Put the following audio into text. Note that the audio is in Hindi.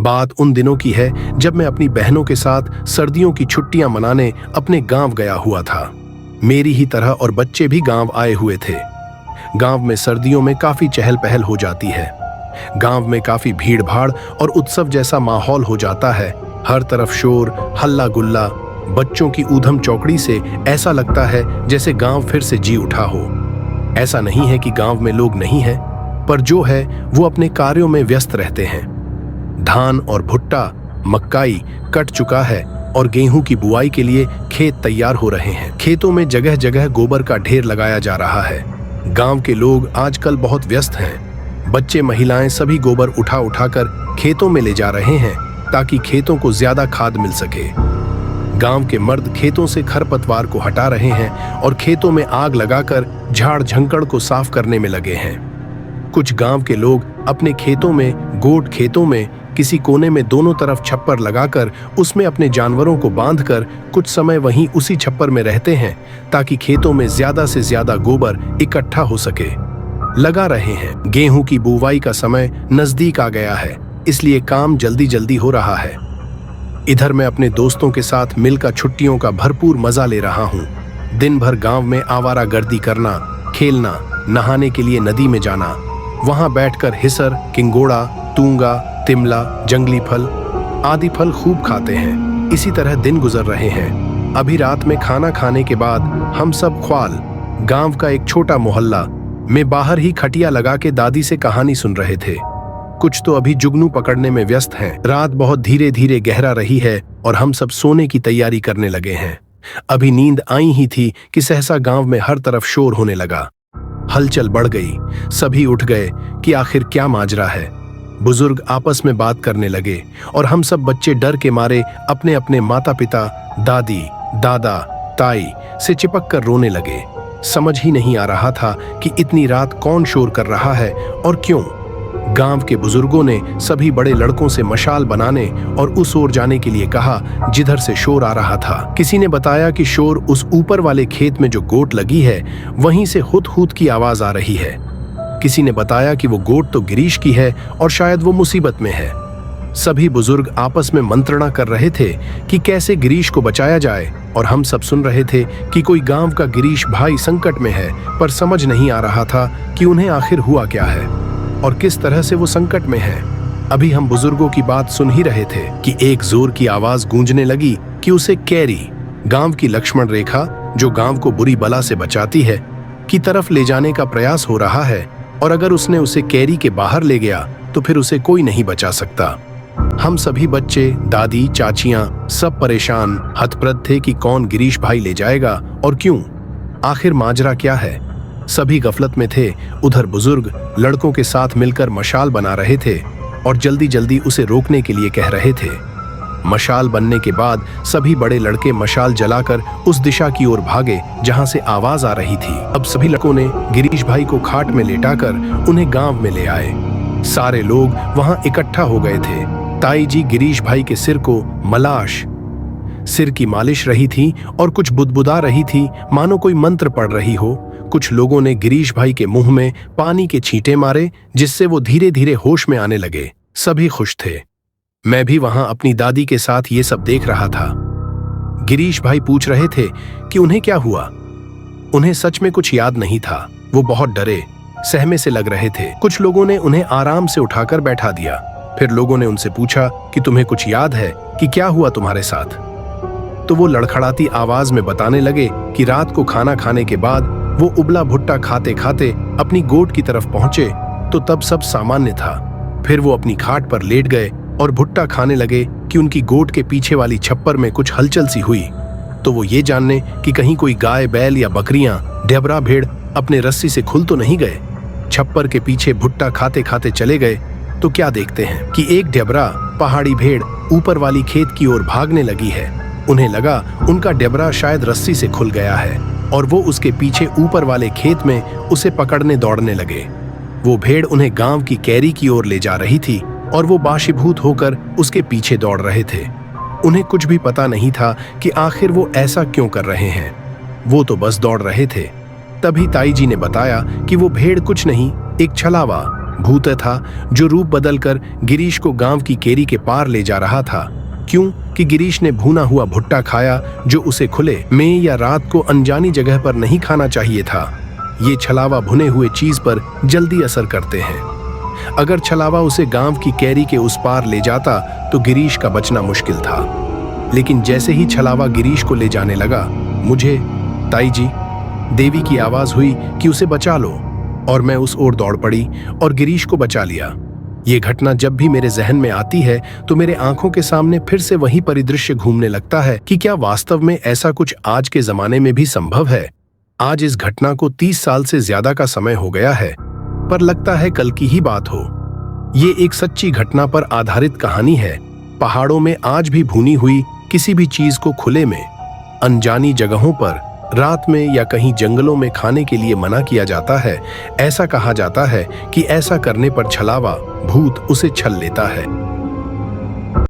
बात उन दिनों की है जब मैं अपनी बहनों के साथ सर्दियों की छुट्टियां मनाने अपने गांव गया हुआ था। मेरी ही तरह और बच्चे भी गांव आए हुए थे। गांव में सर्दियों में काफी चहल पहल हो जाती है। गांव में काफी भीड़ भाड़ और उत्सव जैसा माहौल हो जाता है। हर तरफ शोर, हल्ला गुल्ला, बच्चों की ऊधम चौकड़ी से ऐसा लगता है जैसे गांव फिर से जी उठा हो। ऐसा नहीं है कि गांव में लोग नहीं हैं, पर जो है वो अपने कार्यों में व्यस्त रहते हैं। धान और भुट्टा, मक्काई कट चुका है और गेहूं की बुआई के लिए खेत तैयार हो रहे हैं। खेतों में जगह जगह गोबर का ढेर लगाया जा रहा है। गांव के लोग आजकल बहुत व्यस्त हैं। बच्चे, महिलाएं सभी गोबर उठा उठाकर खेतों में ले जा रहे हैं ताकि खेतों को ज्यादा खाद मिल सके। गांव के मर्द खेतों से खरपतवार को हटा रहे हैं और खेतों में आग लगाकर झाड़ झंकड़ को साफ करने में लगे हैं। कुछ गांव के लोग अपने खेतों में, गोट खेतों में किसी कोने में दोनों तरफ छप्पर लगाकर उसमें अपने जानवरों को बांधकर कुछ समय वहीं उसी छप्पर में रहते हैं ताकि खेतों में ज्यादा से ज्यादा गोबर इकट्ठा हो सके। लगा रहे हैं। गेहूं की बुवाई का समय नजदीक आ गया है, इसलिए काम जल्दी जल्दी हो रहा है। इधर मैं अपने दोस्तों के साथ मिलकर छुट्टियों का भरपूर मजा ले रहा हूँ। दिन भर गांव में आवारागर्दी करना, खेलना, नहाने के लिए नदी में जाना, वहां बैठकर हिसर, किंगोड़ा, तूंगा, तिमला, जंगली फल आदि फल खूब खाते हैं। इसी तरह दिन गुजर रहे हैं। अभी रात में खाना खाने के बाद हम सब ख्वाल, गांव का एक छोटा मोहल्ला में बाहर ही खटिया लगा के दादी से कहानी सुन रहे थे। कुछ तो अभी जुगनू पकड़ने में व्यस्त हैं। रात बहुत धीरे धीरे गहरा रही है और हम सब सोने की तैयारी करने लगे हैं। अभी नींद आई ही थी कि सहसा गांव में हर तरफ शोर होने लगा। हलचल बढ़ गई। सभी उठ गए कि आखिर क्या माजरा है। बुजुर्ग आपस में बात करने लगे और हम सब बच्चे डर के मारे अपने अपने माता पिता, दादी, दादा, ताई से चिपक कर रोने लगे। समझ ही नहीं आ रहा था कि इतनी रात कौन शोर कर रहा है और क्यों। गांव के बुजुर्गों ने सभी बड़े लड़कों से मशाल बनाने और उस ओर जाने के लिए कहा जिधर से शोर आ रहा था। किसी ने बताया कि शोर उस ऊपर वाले खेत में जो गोट लगी है वहीं से हुत हुत की आवाज आ रही है। किसी ने बताया कि वो गोट तो गिरीश की है और शायद वो मुसीबत में है। सभी बुजुर्ग आपस में मंत्रणा कर रहे थे कि कैसे गिरीश को बचाया जाए और हम सब सुन रहे थे कि कोई गांव का गिरीश भाई संकट में है, पर समझ नहीं आ रहा था कि उन्हें आखिर हुआ क्या है और किस तरह से वो संकट में है। अभी हम बुजुर्गों की बात सुन ही रहे थे कि एक जोर की आवाज गूंजने लगी कि उसे कैरी, गांव की लक्ष्मण रेखा जो गांव को बुरी बला से बचाती है, की तरफ ले जाने का प्रयास हो रहा है और अगर उसने उसे कैरी के बाहर ले गया तो फिर उसे कोई नहीं बचा सकता। हम सभी बच्चे, दादी, चाचियां सब परेशान, हतप्रद थे कि कौन गिरीश भाई ले जाएगा और क्यों, आखिर माजरा क्या है। सभी गफलत में थे। उधर बुजुर्ग लड़कों के साथ मिलकर मशाल बना रहे थे और जल्दी जल्दी उसे रोकने के लिए कह रहे थे। मशाल बनने के बाद सभी बड़े लड़के मशाल जलाकर उस दिशा की ओर भागे जहां से आवाज आ रही थी। अब सभी लड़कों ने गिरीश भाई को खाट में लेटाकर उन्हें गांव में ले आए। सारे लोग वहां इकट्ठा हो गए थे। ताई जी गिरीश भाई के सिर को मलाश, सिर की मालिश रही थी और कुछ बुदबुदा रही थी मानो कोई मंत्र पढ़ रही हो। कुछ लोगों ने गिरीश भाई के मुंह में पानी के छींटे मारे जिससे वो धीरे धीरे होश में आने लगे। सभी खुश थे। मैं भी वहां अपनी दादी के साथ ये सब देख रहा था। गिरीश भाई पूछ रहे थे कि उन्हें क्या हुआ। उन्हें सच में कुछ याद नहीं था। वो बहुत डरे, सहमे से लग रहे थे। कुछ लोगों ने उन्हें आराम से उठाकर बैठा दिया। फिर लोगों ने उनसे पूछा कि तुम्हें कुछ याद है कि क्या हुआ तुम्हारे साथ। तो वो लड़खड़ाती आवाज में बताने लगे कि रात को खाना खाने के बाद वो उबला भुट्टा खाते खाते अपनी गोट की तरफ पहुंचे तो तब सब सामान्य था। फिर वो अपनी खाट पर लेट गए और भुट्टा खाने लगे कि उनकी गोट के पीछे वाली छप्पर में कुछ हलचल सी हुई। तो वो ये जानने कि कहीं कोई गाय, बैल या बकरियां, ढेबरा भेड़ अपने रस्सी से खुल तो नहीं गए। छप्पर के पीछे भुट्टा खाते खाते चले गए तो क्या देखते हैं कि एक ढेबरा, पहाड़ी भेड़ ऊपर वाली खेत की ओर भागने लगी है। उन्हें लगा उनका ढेबरा शायद रस्सी से खुल गया है और वो उसके पीछे ऊपर वाले खेत में उसे पकड़ने दौड़ने लगे। वो भेड़ उन्हें गांव की कैरी की ओर ले जा रही थी और वो बाशीभूत होकर उसके पीछे दौड़ रहे थे। उन्हें कुछ भी पता नहीं था कि आखिर वो ऐसा क्यों कर रहे हैं। वो तो बस दौड़ रहे थे। तभी ताई जी ने बताया कि वो भेड़ कुछ नहीं, एक छलावा भूत था जो रूप बदलकर गिरीश को गांव की केरी के पार ले जा रहा था। क्यों कि गिरीश ने भुना हुआ भुट्टा खाया जो उसे खुले में या रात को अनजानी जगह पर नहीं खाना चाहिए था। ये छलावा भुने हुए चीज पर जल्दी असर करते हैं। अगर छलावा उसे गांव की कैरी के उस पार ले जाता तो गिरीश का बचना मुश्किल था। लेकिन जैसे ही छलावा गिरीश को ले जाने लगा, मुझे ताई जी देवी की आवाज हुई कि उसे बचा लो, और मैं उस ओर दौड़ पड़ी और गिरीश को बचा लिया। ये घटना जब भी मेरे जहन में आती है तो मेरे आंखों के सामने फिर से वही परिदृश्य घूमने लगता है कि क्या वास्तव में ऐसा कुछ आज के जमाने में भी संभव है। आज इस घटना को 30 साल से ज्यादा का समय हो गया है, पर लगता है कल की ही बात हो। ये एक सच्ची घटना पर आधारित कहानी है। पहाड़ों में आज भी भुनी हुई किसी भी चीज को खुले में, अनजानी जगहों पर, रात में या कहीं जंगलों में खाने के लिए मना किया जाता है। ऐसा कहा जाता है कि ऐसा करने पर छलावा भूत उसे छल लेता है।